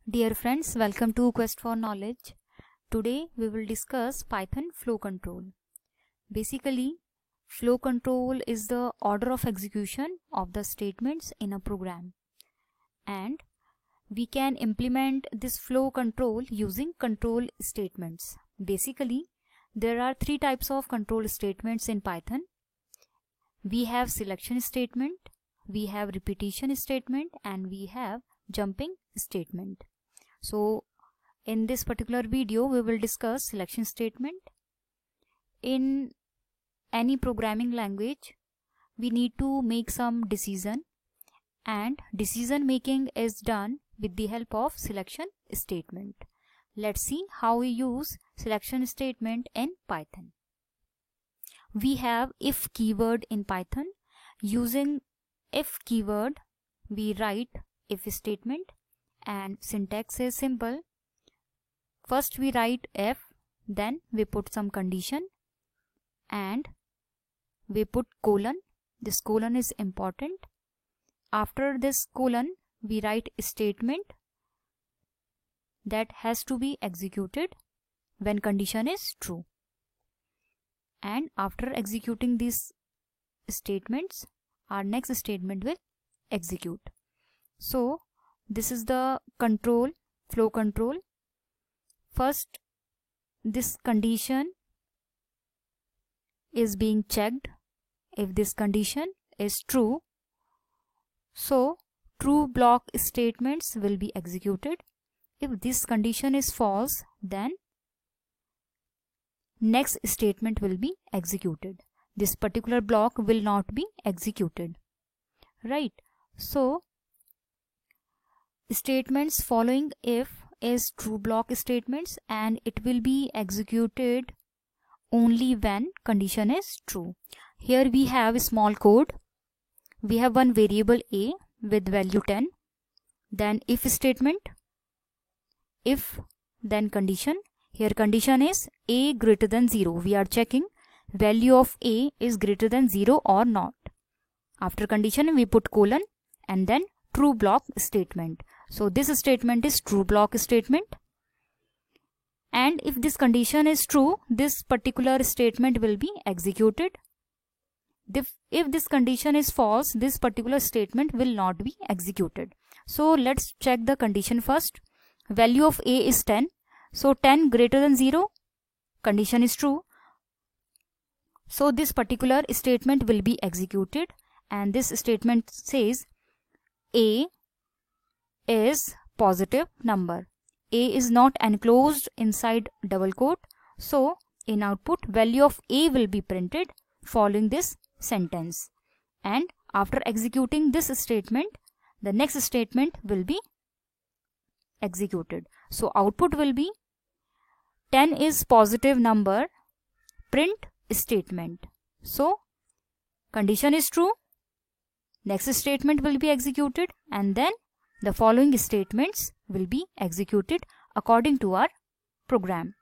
Dear friends, welcome to Quest for Knowledge. Today we will discuss Python flow control. Basically, flow control is the order of execution of the statements in a program. And we can implement this flow control using control statements. Basically, there are three types of control statements in Python. We have selection statement, we have repetition statement, and we have jumping statement. So in this particular video we will discuss selection statement. In any programming language we need to make some decision, and decision making is done with the help of selection statement. Let's see how we use selection statement in Python. We have if keyword in Python. Using if keyword we write if statement, and syntax is simple. First we write if, then we put some condition and we put colon. This colon is important. After this colon we write a statement that has to be executed when condition is true. And after executing these statements, our next statement will execute. So this is the flow control. First, this condition is being checked. If this condition is true, so true block statements will be executed. If this condition is false, then next statement will be executed. This particular block will not be executed. Right? So statements following if is true block statements, and it will be executed only when condition is true. Here we have a small code. We have one variable a with value 10, then if statement, if then condition. Here condition is a greater than 0. We are checking value of a is greater than 0 or not. After condition we put colon and then true block statement. So this statement is true block statement, and if this condition is true, this particular statement will be executed. If this condition is false, this particular statement will not be executed. So let's check the condition first. Value of a is 10, so 10 greater than 0, condition is true. So this particular statement will be executed, and this statement says a is positive number. A is not enclosed inside double quote, so in output value of a will be printed following this sentence. And after executing this statement, the next statement will be executed. So output will be 10 is positive number, print statement. So condition is true, next statement will be executed, and then the following statements will be executed according to our program.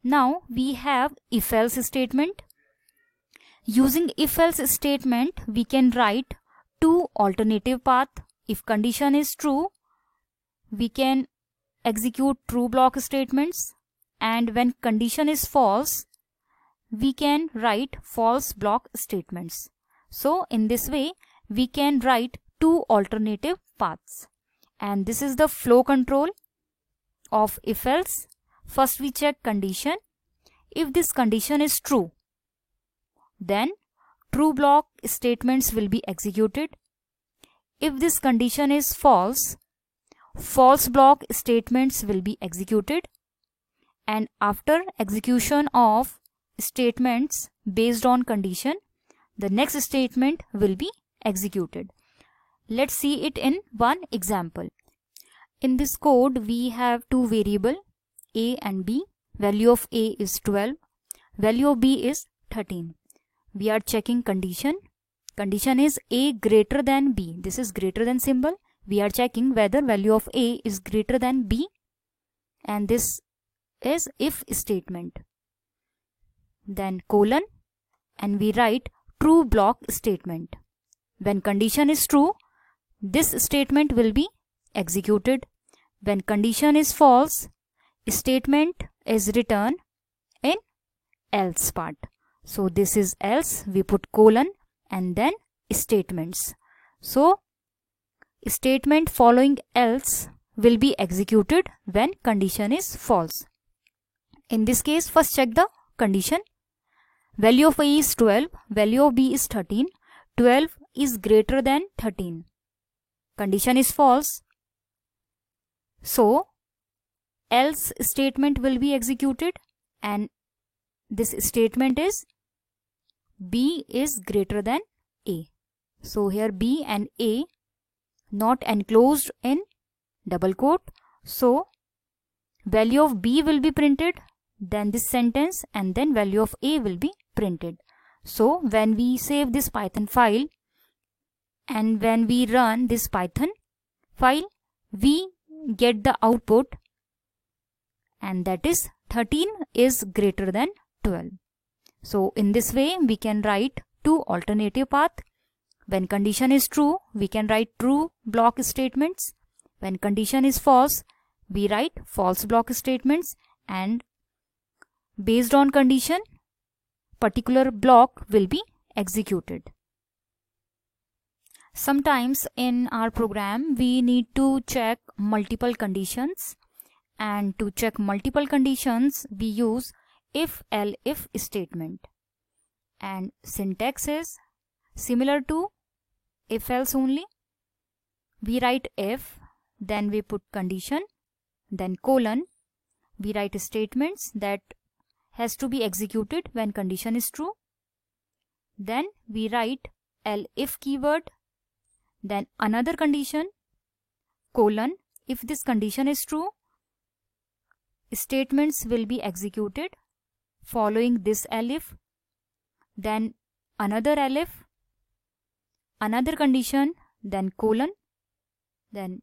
Now we have if-else statement. Using if-else statement we can write two alternative paths. If condition is true, we can execute true block statements, and when condition is false, we can write false block statements. So in this way we can write two alternative paths, and this is the flow control of if-else. First we check condition. If this condition is true, then true block statements will be executed. If this condition is false, false block statements will be executed. And after execution of statements based on condition, the next statement will be executed. Let's see it in one example. In this code we have two variables a and b. Value of a is 12, value of b is 13. We are checking condition. Condition is a greater than b. This is greater than symbol. We are checking whether value of a is greater than b, and this is if statement. Then colon, and we write true block statement. When condition is true, this statement will be executed. When condition is false, statement is written in else part. So this is else, we put colon and then statements. So statement following else will be executed when condition is false. In this case, first check the condition. Value of A is 12, value of B is 13, 12 is greater than 13. Condition is false. So else statement will be executed, and this statement is B is greater than A. So here B and A not enclosed in double quote. So value of B will be printed, then this sentence, and then value of A will be printed. So when we save this Python file and when we run this Python file, we get the output, and that is 13 is greater than 12. So in this way we can write two alternative paths. When condition is true, we can write true block statements. When condition is false, we write false block statements, and based on condition, particular block will be executed. Sometimes in our program we need to check multiple conditions, and to check multiple conditions we use if-elif statement, and syntax is similar to if-else only. We write if, then we put condition, then colon, we write statements that has to be executed when condition is true. Then we write elif keyword, then another condition, colon, if this condition is true, statements will be executed following this elif, then another elif, another condition, then colon, then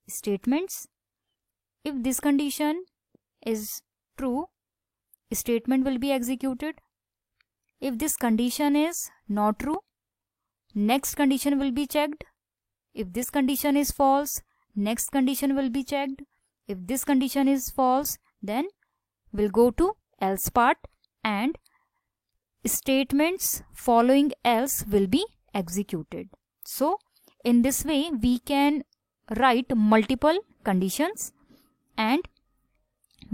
statements. If this condition is true, statement will be executed. If this condition is not true, next condition will be checked. If this condition is false, next condition will be checked. If this condition is false, then we'll go to else part, and statements following else will be executed. So in this way we can write multiple conditions, and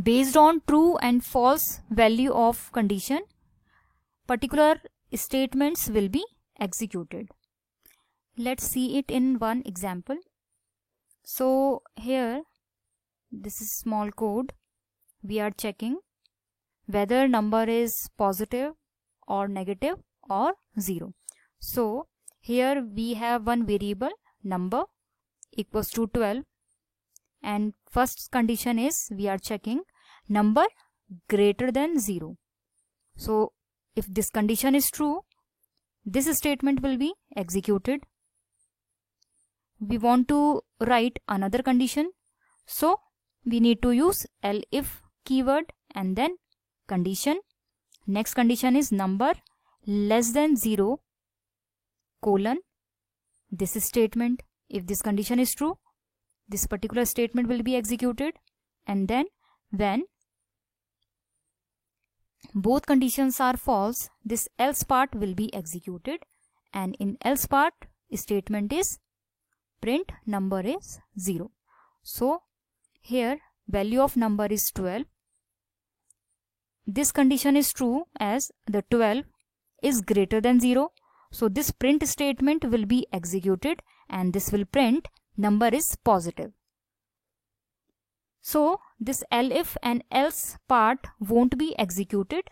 based on true and false value of condition, particular statements will be executed. Let's see it in one example. So here, this is small code. We are checking whether number is positive or negative or 0. So here we have one variable number equals to 12, and first condition is we are checking number greater than 0. So if this condition is true, this statement will be executed. We want to write another condition, so we need to use elif keyword and then condition. Next condition is number less than 0 colon this statement. If this condition is true, this particular statement will be executed, and then when both conditions are false, this else part will be executed, and in else part statement is print number is 0. So here value of number is 12. This condition is true as the 12 is greater than 0. So this print statement will be executed, and this will print number is positive. So this elif and else part won't be executed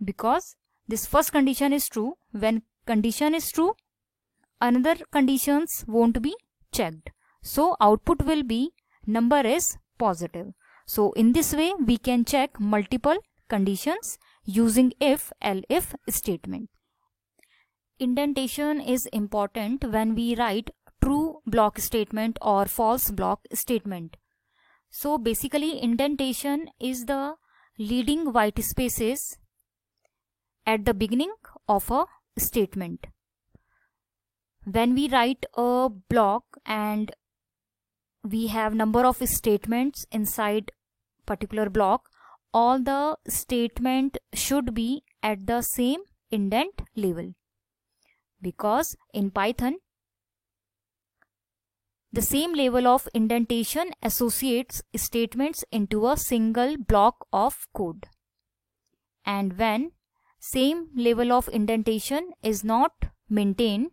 because this first condition is true. When condition is true, another conditions won't be checked. So output will be number is positive. So in this way we can check multiple conditions using if-elif statement. Indentation is important when we write true block statement or false block statement. So basically indentation is the leading white spaces at the beginning of a statement. When we write a block and we have number of statements inside particular block, all the statement should be at the same indent level, because in Python the same level of indentation associates statements into a single block of code. And when same level of indentation is not maintained,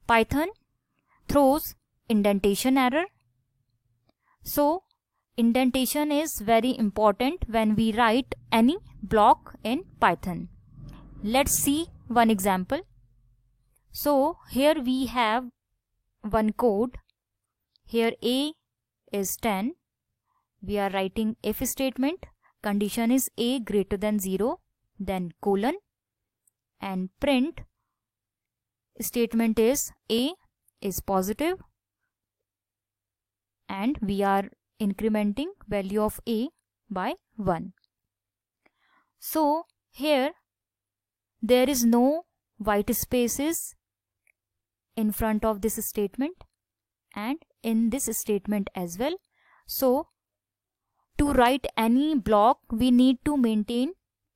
Python throws indentation error. So indentation is very important when we write any block in Python. Let's see one example. So here we have one code. Here A is 10. We are writing if statement. Condition is A greater than 0, then colon, and print statement is A is positive, and we are incrementing value of A by 1. So here there is no white spaces in front of this statement and in this statement as well. So to write any block we need to maintain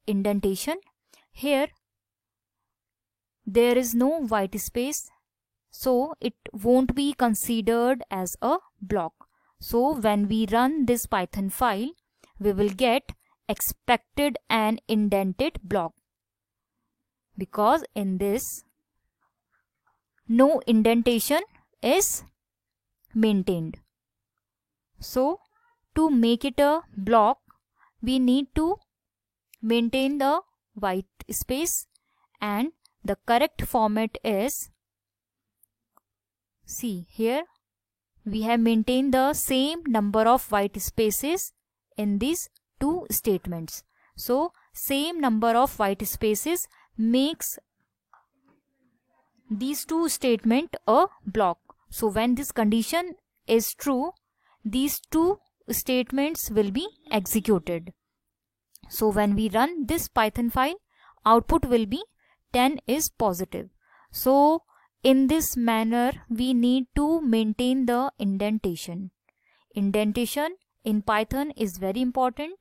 indentation. Here there is no white space, so it won't be considered as a block. So when we run this Python file, we will get expected an indented block, because in this no indentation is maintained. So to make it a block, we need to maintain the white space, and the correct format is, see here we have maintained the same number of white spaces in these two statements. So same number of white spaces makes these two statements a block. So when this condition is true, these two statements will be executed. So when we run this Python file, output will be 10 is positive. So in this manner we need to maintain the indentation. Indentation in Python is very important.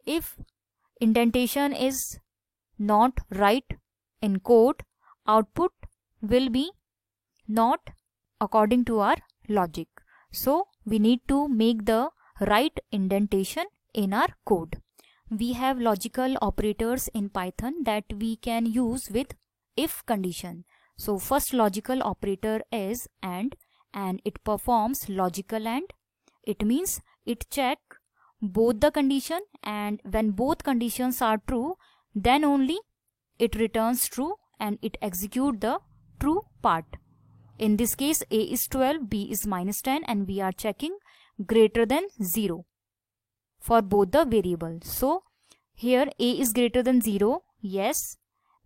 If indentation is not right in code, output will be not according to our logic. So we need to make the right indentation in our code. We have logical operators in Python that we can use with if condition. So first logical operator is AND, and it performs logical AND. It means it checks both the condition, and when both conditions are true, then only it returns true and it executes the true part. In this case, A is 12, B is -10, and we are checking greater than 0 for both the variables. So here A is greater than 0, yes.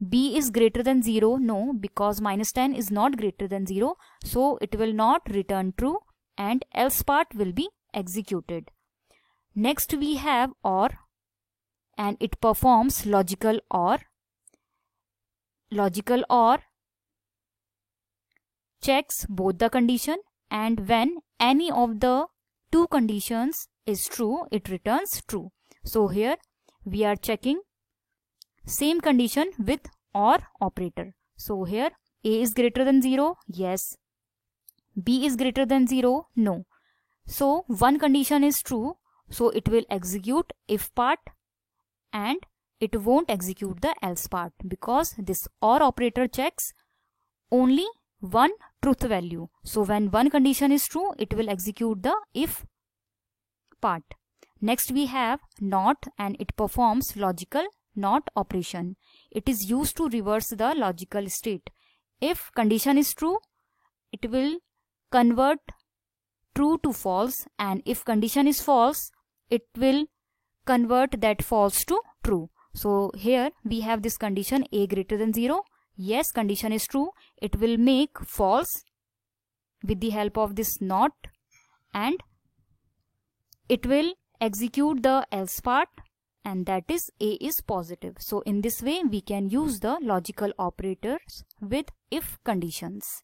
B is greater than 0, no, because -10 is not greater than 0. So it will not return true and else part will be executed. Next we have OR, and it performs logical OR. Logical OR checks both the condition, and when any of the two conditions is true, it returns true. So here we are checking same condition with OR operator. So here A is greater than 0, yes. B is greater than 0, no. So one condition is true, so it will execute if part and it won't execute the else part, because this OR operator checks only one truth value. So when one condition is true, it will execute the if part. Next we have NOT, and it performs logical NOT operation. It is used to reverse the logical state. If condition is true, it will convert true to false, and if condition is false, it will convert that false to true. So here we have this condition A greater than 0. Yes, condition is true. It will make false with the help of this NOT, and it will execute the else part, and that is A is positive. So in this way we can use the logical operators with if conditions.